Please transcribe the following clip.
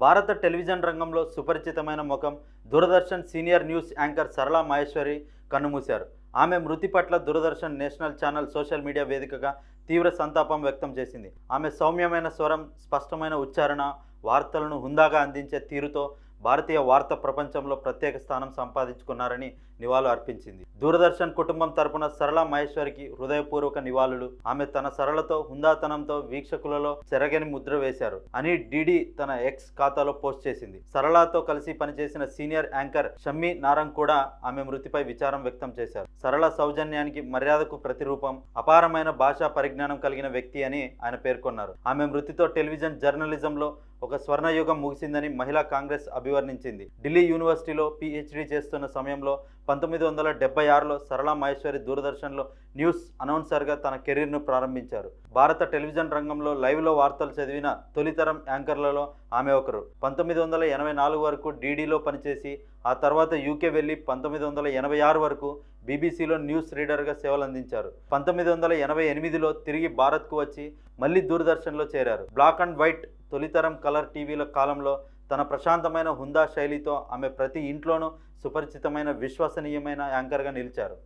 భారత టెలివిజన్ రంగంలో సుపరిచితమైన ముఖం దూరదర్శన్ సీనియర్ న్యూస్ యాంకర్ సరళ మహేశ్వరి కన్నుమూశారు. ఆమె మృతి పట్ల Doordarshan national channel social media వేదికగా తీవ్ర సంతాపం వ్యక్తం చేసింది. ఆమె సౌమ్యమైన స్వరం, స్పష్టమైన ఉచ్చారణ, వార్తలను హుందాగా అందించే తీరుతో భారతీయ వార్తా ప్రపంచంలో ప్రత్యేక స్థానం సంపాదించుకున్నారని నివాళులు అర్పించింది. దూరదర్శన్ కుటుంబం తరపున సరళ మహేశ్వరికి హృదయపూర్వక నివాళులు. ఆమె తన సరళతో, హుందాతనంతో వీక్షకులలో చెరగని ముద్ర వేశారు అని డీడీ తన ఎక్స్ ఖాతాలో పోస్ట్ చేసింది. సరళతో కలిసి పనిచేసిన సీనియర్ యాంకర్ షమ్మి నారంగ్ కూడా ఆమె మృతిపై విచారం వ్యక్తం చేశారు. సరళ సౌజన్యానికి, మర్యాదకు ప్రతిరూపం, అపారమైన భాషా పరిజ్ఞానం కలిగిన వ్యక్తి అని ఆయన పేర్కొన్నారు. ఆమె మృతితో టెలివిజన్ జర్నలిజంలో ఒక స్వర్ణయుగం ముగిసిందని మహిళా కాంగ్రెస్ అభివర్ణించింది. ఢిల్లీ యూనివర్సిటీలో పీహెచ్డీ చేస్తున్న సమయంలో 1976లో సరళ మహేశ్వరి దూరదర్శన్లో న్యూస్ అనౌన్సర్గా తన కెరీర్ను ప్రారంభించారు. భారత టెలివిజన్ రంగంలో లైవ్లో వార్తలు చదివిన తొలితరం యాంకర్లలో ఆమె ఒకరు. 1984 వరకు డీడీలో పనిచేసి ఆ తర్వాత యూకే వెళ్ళి 1986 వరకు బీబీసీలో న్యూస్ రీడర్గా సేవలందించారు. 1988లో తిరిగి భారత్కు వచ్చి మళ్ళీ దూరదర్శన్లో చేరారు. బ్లాక్ అండ్ వైట్ తొలితరం కలర్ టీవీల కాలంలో తన ప్రశాంతమైన హుందా శైలితో ఆమె ప్రతి ఇంట్లోనూ సుపరిచితమైన, విశ్వసనీయమైన యాంకర్గా నిలిచారు.